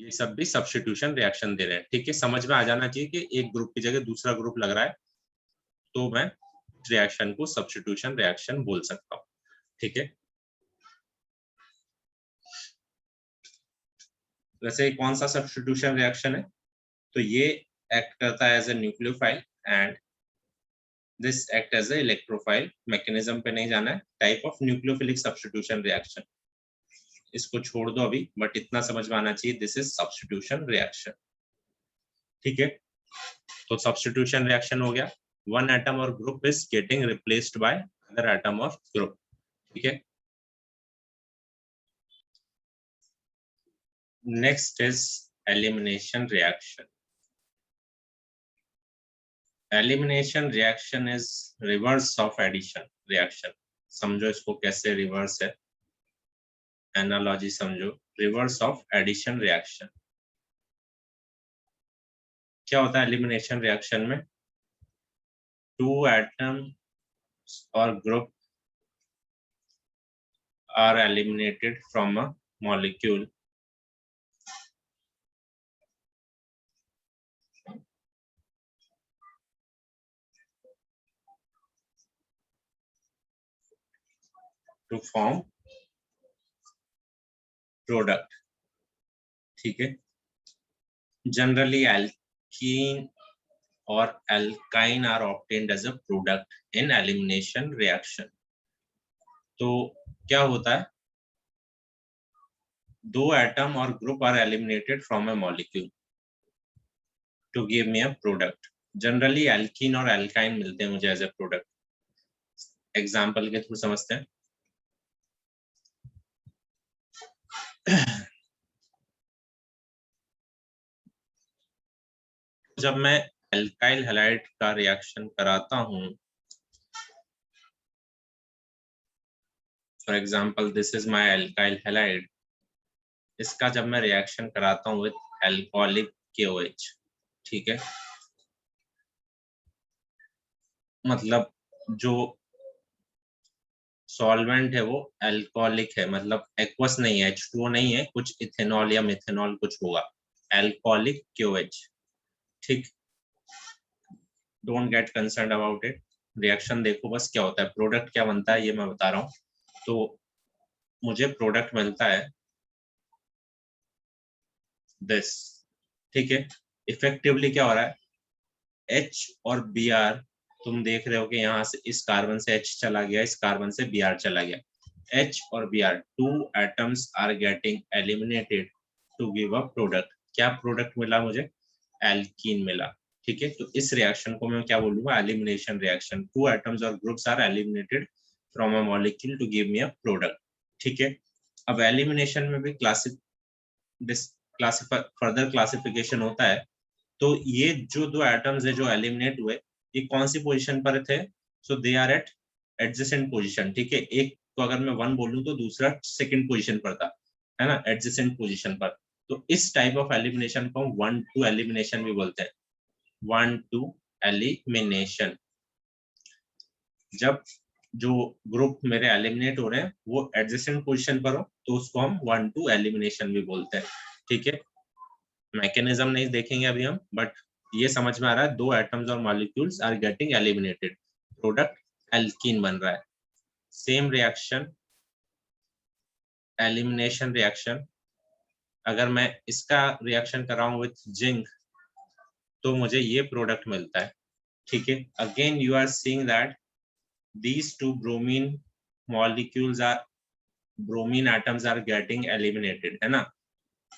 ये सब भी सब्स्टिट्यूशन रिएक्शन दे रहे हैं। ठीक है, समझ में आ जाना चाहिए कि एक ग्रुप की जगह दूसरा ग्रुप लग रहा है, तो मैं रिएक्शन को सब्स्टिट्यूशन रिएक्शन बोल सकता हूँ। ठीक है, वैसे कौन सा सब्स्टिट्यूशन रिएक्शन है? तो ये एक्ट करता है as a nucleophile and this act as a electrophile. Mechanism पे नहीं जाना है, type of nucleophilic substitution reaction, इसको छोड़ दो अभी, बट इतना समझ में आना चाहिए, दिस इज सब्स्टिट्यूशन रिएक्शन। ठीक है, तो सब्स्टिट्यूशन रिएक्शन हो गया, वन एटम और group is getting replaced by other atom और ग्रुप। ठीक है, next is elimination reaction. Elimination reaction is reverse of addition reaction. समझो इसको कैसे रिवर्स है, एनालॉजी समझो, रिवर्स ऑफ एडिशन रिएक्शन। क्या होता है एलिमिनेशन रिएक्शन में? Two atom or group are eliminated from a molecule to form product। ठीक है, generally alkene or alkyne are obtained as a product in elimination reaction। तो क्या होता है, दो एटम और group are eliminated from a molecule to give me a product. Generally alkene और alkyne मिलते हैं मुझे एज ए प्रोडक्ट। एग्जाम्पल के थ्रू समझते हैं। जब मैं एल्काइल हैलाइड का रिएक्शन कराता हूं, for example this is my alkyl halide, इसका जब मैं रिएक्शन कराता हूँ विद अल्कोहलिक KOH, ठीक है, मतलब जो सॉल्वेंट है वो अल्कोहलिक है, मतलब एक्वस नहीं है, H2O नहीं है, कुछ इथेनॉल या मिथेनॉल कुछ होगा, अल्कोहलिक KOH, ठीक। Don't get concern about it, reaction देखो बस क्या होता है, प्रोडक्ट क्या बनता है ये मैं बता रहा हूँ। तो मुझे प्रोडक्ट मिलता है दिस, ठीक है। इफेक्टिवली क्या हो रहा है, H और Br, तुम देख रहे हो कि यहाँ से इस कार्बन से H चला गया, इस कार्बन से Br चला गया, H और Br two atoms are getting eliminated to give a product. क्या प्रोडक्ट मिला मुझे, एल्कीन मिला, ठीक है। तो इस रिएक्शन को मैं क्या बोलूंगा, एलिमिनेशन रिएक्शन, टू एटम्स और groups are eliminated from a molecule to give me a product, ठीक है। अब एलिमिनेशन में भी फर्दर क्लासिफिकेशन होता है। तो ये जो दो एटम्स है जो एलिमिनेट हुए, ये कौन सी पोजीशन पर थे, so they are at adjacent position, ठीक है। एक को अगर मैं 1 बोलूं तो दूसरा सेकंड पोजीशन पर था, है ना, एडजेसेंट पोजीशन पर। तो इस टाइप ऑफ एलिमिनेशन को हम 1-2 एलिमिनेशन भी बोलते हैं, 1-2 एलिमिनेशन। जब जो ग्रुप मेरे एलिमिनेट हो रहे हैं वो एडजेसेंट पोजीशन पर हो तो उसको हम 1-2 एलिमिनेशन भी बोलते हैं, ठीक है। मैकेनिज्म नहीं देखेंगे अभी हम, बट ये समझ में आ रहा है, दो एटम्स और molecules are getting eliminated, product alkene बन रहा है। सेम रिएक्शन, एलिमिनेशन रिएक्शन, अगर मैं इसका रिएक्शन कर रहा हूँ विथ जिंक तो मुझे ये प्रोडक्ट मिलता है, ठीक है। Again you are seeing that these two bromine molecules are, bromine atoms are getting eliminated, है ना,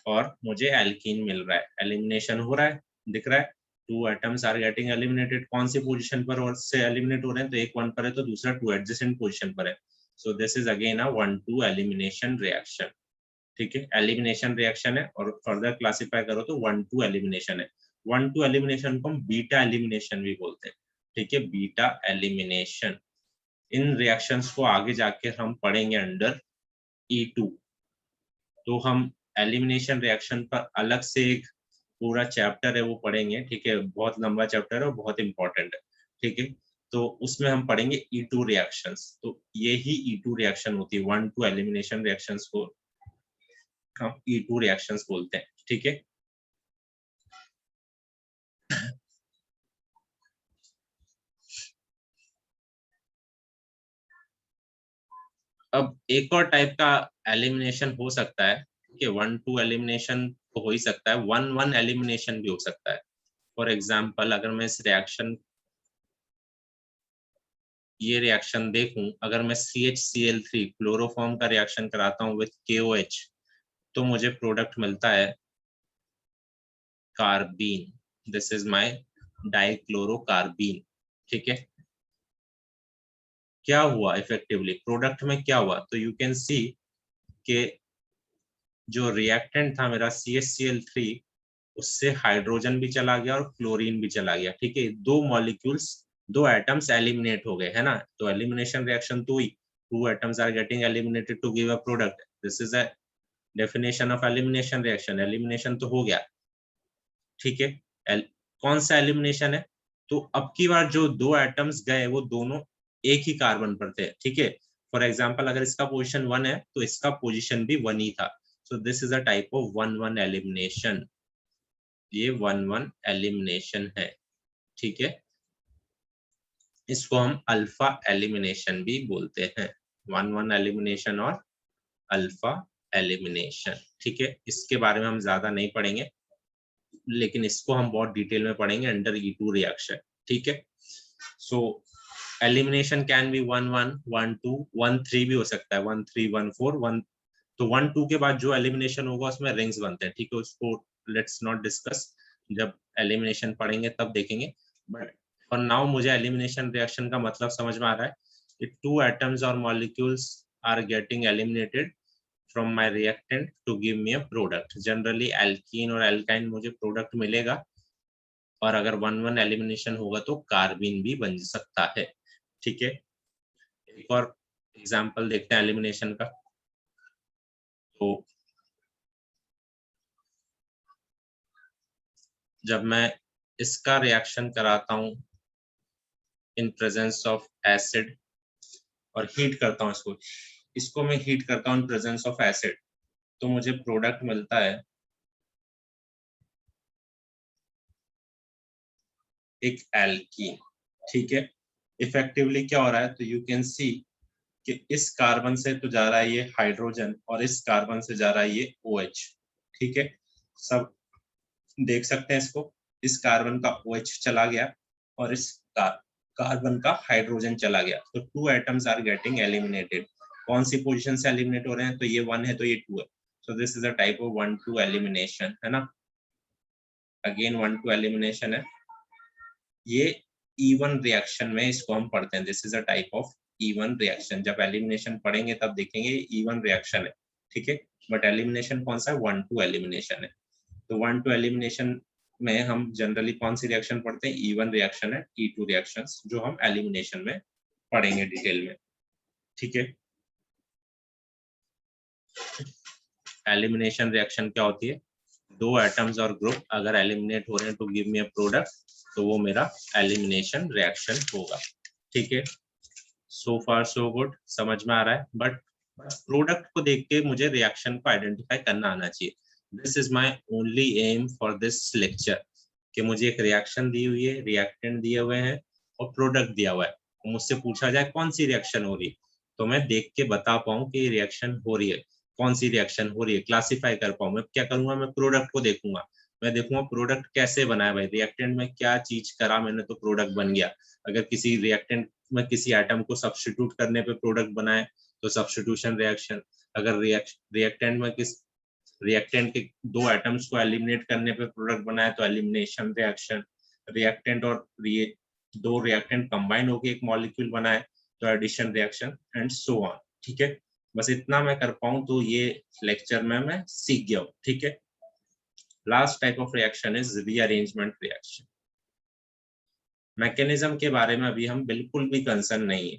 और मुझे एल्कीन मिल रहा है, एलिमिनेशन हो रहा है, दिख रहा है। Two atoms are getting eliminated, कौन सी पोजीशन पर और से एलिमिनेट हो रहे हैं, तो एक 1 पर है तो दूसरा 2 एडजेसेंट पोजीशन पर है। So this is again a 1-2 elimination reaction, ठीक है। एलिमिनेशन रिएक्शन है और फर्दर क्लासिफाई करो तो 1-2 एलिमिनेशन है। 1-2 एलिमिनेशन को हम बीटा एलिमिनेशन भी बोलते हैं, ठीक है, बीटा एलिमिनेशन। इन रिएक्शंस को आगे जाके हम पढ़ेंगे अंडर E2। तो हम एलिमिनेशन रिएक्शन पर अलग से एक पूरा चैप्टर है वो पढ़ेंगे, ठीक है, बहुत लंबा चैप्टर है और बहुत इंपॉर्टेंट है, ठीक है। तो उसमें हम पढ़ेंगे E2 रिएक्शंस। तो यही E2 रिएक्शन होती है, 1-2 एलिमिनेशन रिएक्शंस को हम E2 रिएक्शंस बोलते हैं, ठीक है। अब एक और टाइप का एलिमिनेशन हो सकता है कि 1-2 एलिमिनेशन तो हो ही सकता है, 1-1 एलिमिनेशन भी हो सकता है। फॉर एग्जाम्पल अगर मैं इस रिएक्शन, ये रिएक्शन देखूं, अगर मैं CHCl3 क्लोरोफॉर्म का रिएक्शन कराता हूँ विद KOH तो मुझे प्रोडक्ट मिलता है कार्बीन, दिस इज माय डाइक्लोरोकार्बीन, ठीक है। क्या हुआ इफेक्टिवली प्रोडक्ट में, क्या हुआ, तो यू कैन सी कि जो रिएक्टेंट था मेरा CHCl3, उससे हाइड्रोजन भी चला गया और क्लोरीन भी चला गया, ठीक है। दो मॉलिक्यूल्स, दो एटम्स एलिमिनेट हो गए, है ना। तो एलिमिनेशन रिएक्शन तो हुई, two atoms are getting eliminated to give a product, this is a definition of elimination reaction, elimination तो हो गया, ठीक है। कौन सा एलिमिनेशन है, तो अब की बार जो दो एटम्स गए वो दोनों एक ही कार्बन पर थे, ठीक है। फॉर एग्जाम्पल अगर इसका पोजिशन 1 है तो इसका पोजिशन भी 1 ही था, सो this is a type of 1-1 elimination, ये 1-1 एलिमिनेशन है, ठीक है। इसको हम अल्फा एलिमिनेशन भी बोलते हैं, 1-1 एलिमिनेशन और अल्फा एलिमिनेशन, ठीक है। इसके बारे में हम ज्यादा नहीं पढ़ेंगे, लेकिन इसको हम बहुत डिटेल में पढ़ेंगे अंडर E2 रिएक्शन, ठीक है। सो एलिमिनेशन कैन बी 1-1, 1-2, 1-3 भी हो सकता है, 1-3, 1-4, 1। तो 1-2 के बाद जो एलिमिनेशन होगा उसमें रिंग्स बनते हैं, ठीक है, उसको लेट्स नॉट डिस्कस, जब एलिमिनेशन पढ़ेंगे तब देखेंगे। बट फॉर नाउ मुझे एलिमिनेशन रिएक्शन का मतलब समझ में आ रहा है कि टू एटम्स और molecules are getting eliminated from my reactant to give me a product, generally alkene और alkyne मुझे प्रोडक्ट मिलेगा, और अगर 1-1 एलिमिनेशन होगा तो कार्बिन भी बन सकता है, ठीक है। एक और एग्जांपल देखते हैं एलिमिनेशन का। तो जब मैं इसका रिएक्शन कराता हूँ इन प्रेजेंस ऑफ एसिड और हीट करता हूँ इसको मैं हीट करता हूँ इन प्रेजेंस ऑफ एसिड, तो मुझे प्रोडक्ट मिलता है एक एल्कीन। ठीक है, इफेक्टिवली क्या हो रहा है, तो यू कैन सी कि इस कार्बन से तो जा रहा है ये हाइड्रोजन और इस कार्बन से जा रहा है ये OH। ठीक है, सब देख सकते हैं इसको, इस कार्बन का OH चला गया और इस कार्बन का हाइड्रोजन चला गया, तो 2 एटम्स आर गेटिंग एलिमिनेटेड। कौन सी पोजीशन से एलिमिनेट हो रहे हैं, तो ये 1 है तो ये 2 है, so this is a type of 1-2 elimination, है ना। अगेन 1-2 एलिमिनेशन है, ये इवन रिएक्शन में इसको हम पढ़ते हैं, this is a type of E one reaction. जब एलिमिनेशन पढ़ेंगे तब देखेंगे इवन रिएक्शन है। ठीक है, बट एलिमिनेशन कौन सा है, 1-2 एलिमिनेशन है। तो 1-2 एलिमिनेशन में हम जनरली कौन सी रिएक्शन पढ़ते हैं, इवन रिएक्शन है, T2 रिएक्शंस, जो हम एलिमिनेशन में पढ़ेंगे डिटेल में। ठीक है, एलिमिनेशन रिएक्शन क्या होती है, 2 एटम्स और ग्रुप अगर एलिमिनेट हो रहे हैं to give me a product, तो वो मेरा एलिमिनेशन रिएक्शन होगा। ठीक है, सो फार सो गुड, समझ में आ रहा है। बट प्रोडक्ट को देख के मुझे रिएक्शन को आइडेंटिफाई करना आना चाहिए। This is my only aim for this lecture, कि मुझे एक रिएक्शन दी हुई है, रिएक्टेंट दिए हुए हैं और प्रोडक्ट दिया हुआ है, तो मुझसे पूछा जाए कौन सी रिएक्शन हो रही है, तो मैं देख के बता पाऊं कि रिएक्शन हो रही है, कौन सी रिएक्शन हो रही है, क्लासिफाई कर पाऊं। मैं क्या करूंगा, मैं प्रोडक्ट को देखूंगा, मैं देखूंगा प्रोडक्ट कैसे बना है भाई, रिएक्टेंट में क्या चीज करा मैंने तो प्रोडक्ट बन गया। अगर किसी रिएक्टेंट में किसी एटम को सब्स्टिट्यूट करने पे प्रोडक्ट बनाए तो सब्स्टिट्यूशन रिएक्शन। अगर रिएक्टेंट में किस रिएक्टेंट के 2 एटम्स को एलिमिनेट करने पे प्रोडक्ट बनाए तो एलिमिनेशन रिएक्शन। रिएक्टेंट और 2 रिएक्टेंट कंबाइन होकर एक मॉलिक्यूल बनाए तो addition reaction and so on. ठीक है, बस इतना मैं कर पाऊं तो ये लेक्चर में मैं सीख गया हूं। ठीक है, last type of reaction is rearrangement reaction. Mechanism के बारे में अभी हम बिल्कुल भी कंसर्न नहीं है।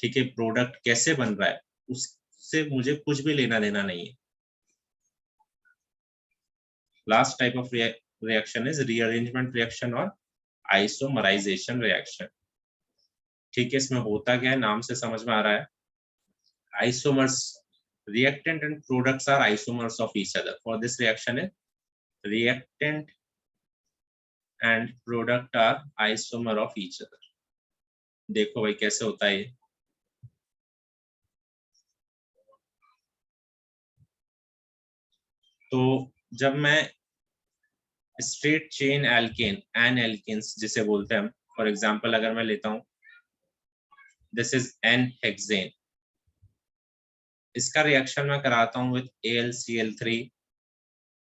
ठीक है, प्रोडक्ट कैसे बन रहा है उससे मुझे कुछ भी लेना देना नहीं है। Last type of reaction is rearrangement reaction और आइसोमराइजेशन रिएक्शन। ठीक है, इसमें होता क्या है, नाम से समझ में आ रहा है, isomers, reactant and products are isomers of each other. For this reaction is reactant and product are isomer of each other. देखो भाई कैसे होता है ये, तो जब मैं straight chain alkane, n alkanes जिसे बोलते हैं हम, फॉर एग्जांपल अगर मैं लेता हूं दिस इज एन हेक्सेन, इसका रिएक्शन मैं कराता हूं with AlCl3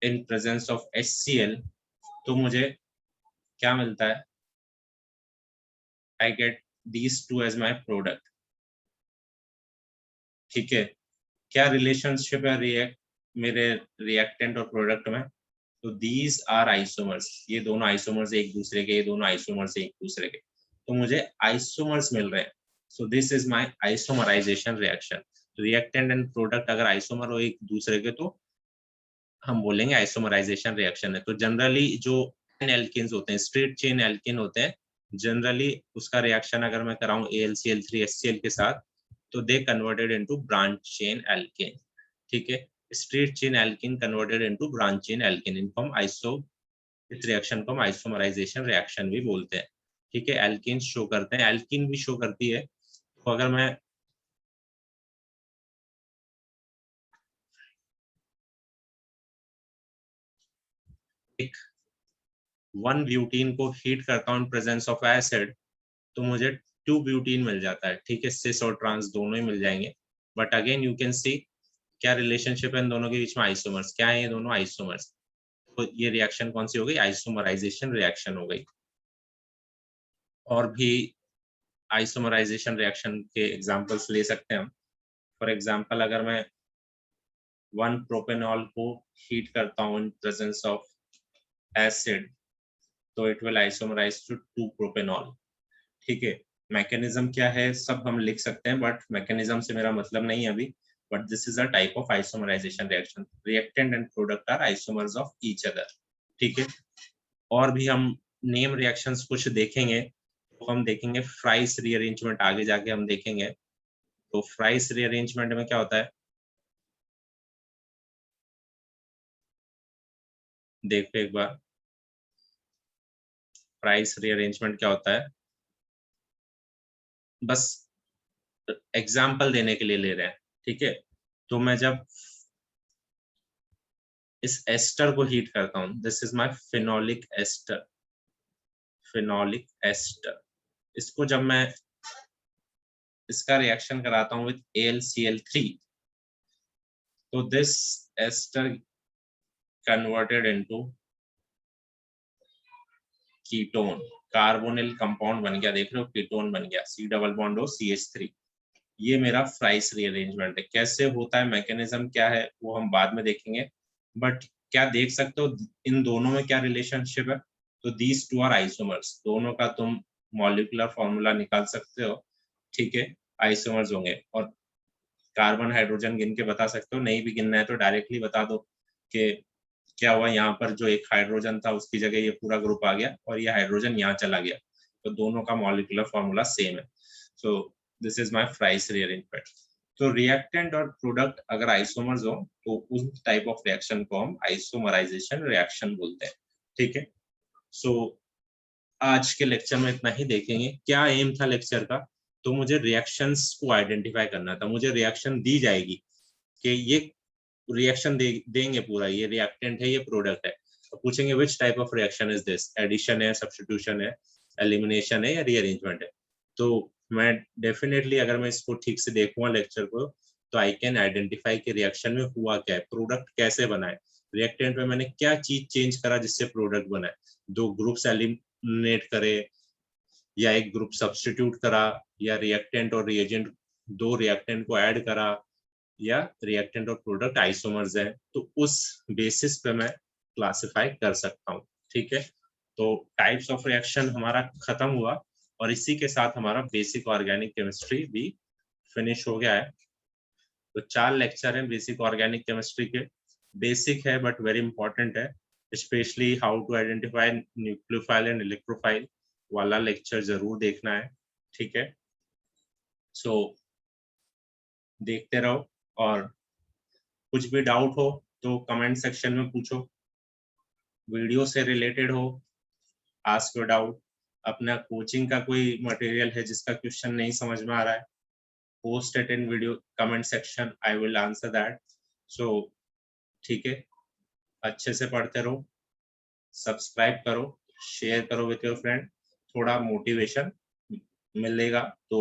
in presence of HCl, तो मुझे क्या मिलता है, I get these two as my product. ठीक है, क्या रिलेशनशिप है मेरे रिएक्टेंट और प्रोडक्ट में, तो दीज आर आइसोमर्स, ये दोनों आइसोमर्स एक दूसरे के, ये दोनों आइसोमर्स एक दूसरे के, तो मुझे आइसोमर्स मिल रहे हैं। So this is my isomerization reaction. Reactant and product अगर आइसोमर हो एक दूसरे के तो हम बोलेंगे आइसोमराइजेशन रिएक्शन है। तो जनरली जो एल्केन्स होते हैं, स्ट्रेट चेन एल्केन होते हैं, जनरली उसका रिएक्शन अगर मैं कराऊं AlCl3 HCl के साथ, तो they converted into branch chain alkane. ठीक है, straight chain alkane converted into branch chain alkane, इनको हम इस रिएक्शन को हम आइसोमराइजेशन रिएक्शन भी बोलते हैं। ठीक है, एल्केन शो करते हैं, एल्कीन भी शो करती है। तो अगर मैं एक 1 ब्यूटीन को हीट करता हूँ इन प्रेजेंस ऑफ एसिड, तो मुझे 2 ब्यूटीन मिल जाता है। ठीक है, सिस और ट्रांस दोनों ही मिल जाएंगे, but again you can see क्या रिलेशनशिप है इन दोनों के बीच में, आइसोमर्स। क्या है ये दोनों आइसोमर्स, तो ये रिएक्शन कौन सी हो गई, आइसोमराइजेशन रिएक्शन हो गई। और भी आइसोमराइजेशन रिएक्शन के एग्जांपल्स ले सकते हैं हम। फॉर एग्जांपल अगर मैं 1 प्रोपेनॉल को हीट करता हूँ इन प्रेजेंस ऑफ एसिड, तो इट विल आइसोमराइज टू 2 प्रोपेनॉल। ठीक है, मैकेनिज्म क्या है सब हम लिख सकते हैं, बट मैकेनिज्म से मेरा मतलब नहीं है अभी, but this is a type of isomerization reaction. Reactant and product are isomers of each other. ठीक है, और भी हम नेम रिएक्शंस कुछ देखेंगे, तो हम देखेंगे फ्राइस रीअरेंजमेंट आगे जाके हम देखेंगे। तो फ्राइस रीअरेंजमेंट में क्या होता है, देखो एक बार फ्राइस रीअरेंजमेंट क्या होता है, बस एग्जाम्पल देने के लिए ले रहे हैं, ठीक है। तो मैं जब इस एस्टर को हीट करता हूं, this is my phenolic ester, phenolic ester, इसको जब मैं इसका रिएक्शन कराता हूं विद AlCl3, तो this ester converted into ketone, carbonyl compound बन गया, देख रहे हो, कीटोन बन गया, C double bond O CH3। ये मेरा फ्राइस रीअरेंजमेंट है। कैसे होता है, मैकेनिज्म क्या है, वो हम बाद में देखेंगे, बट क्या देख सकते हो इन दोनों में क्या रिलेशनशिप है। तो दीज टू आर आइसोमर्स, दोनों का तुम मॉलिक्यूलर फॉर्मूला निकाल सकते हो, ठीक है, आइसोमर्स होंगे। और कार्बन हाइड्रोजन गिन के बता सकते हो, नहीं भी गिनना है तो डायरेक्टली बता दो कि क्या हुआ, यहाँ पर जो एक हाइड्रोजन था उसकी जगह ये पूरा ग्रुप आ गया और ये हाइड्रोजन यहाँ चला गया, तो दोनों का मॉलिक्यूलर फॉर्मूला सेम है। So this is my Fries rearrangement. तो रिएक्टेंट और प्रोडक्ट अगर आइसोमर्स हो तो उस टाइप ऑफ रिएक्शन को हम आइसोमराइजेशन रिएक्शन बोलते हैं, ठीक है। सो आज के लेक्चर में इतना ही देखेंगे। क्या एम था लेक्चर का, तो मुझे रिएक्शंस को आइडेंटिफाई करना था। मुझे रिएक्शन दी जाएगी कि ये रिएक्शन देंगे पूरा, ये रिएक्टेंट है, ये प्रोडक्ट है, तो पूछेंगे which type of reaction is this, addition है, सब्स्टिट्यूशन है, एलिमिनेशन है या रीअरेंजमेंट है। तो मैं डेफिनेटली अगर मैं इसको ठीक से देखूंगा लेक्चर को, तो आई कैन आइडेंटिफाई कि रिएक्शन में हुआ क्या है, प्रोडक्ट कैसे बना है, रिएक्टेंट में मैंने क्या चीज चेंज करा जिससे प्रोडक्ट बना है, दो ग्रुप्स एलिमिनेट करे या एक ग्रुप सब्स्टिट्यूट करा, या रिएक्टेंट और रिएजेंट दो रिएक्टेंट को ऐड करा, या रिएक्टेंट और प्रोडक्ट आइसोमर्स है, तो उस बेसिस पे मैं क्लासिफाई कर सकता हूँ, ठीक है। तो टाइप्स ऑफ रिएक्शन हमारा खत्म हुआ और इसी के साथ हमारा बेसिक ऑर्गेनिक केमिस्ट्री भी फिनिश हो गया है। तो 4 लेक्चर हैं बेसिक ऑर्गेनिक केमिस्ट्री के, बेसिक है बट वेरी इंपॉर्टेंट है, specially how to identify nucleophile and electrophile वाला लेक्चर जरूर देखना है, ठीक है। सो देखते रहो, और कुछ भी डाउट हो तो कमेंट सेक्शन में पूछो, वीडियो से रिलेटेड हो आस्क योर डाउट, अपना कोचिंग का कोई मटेरियल है जिसका क्वेश्चन नहीं समझ में आ रहा है, post it in video comment section, I will answer that. So ठीक है, अच्छे से पढ़ते रहो, सब्सक्राइब करो, शेयर करो विथ योर फ्रेंड, थोड़ा मोटिवेशन मिलेगा तो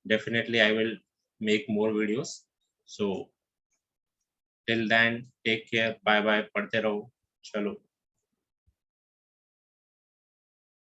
definitely I will make more videos. So till then take care, bye bye, पढ़ते रहो, चलो।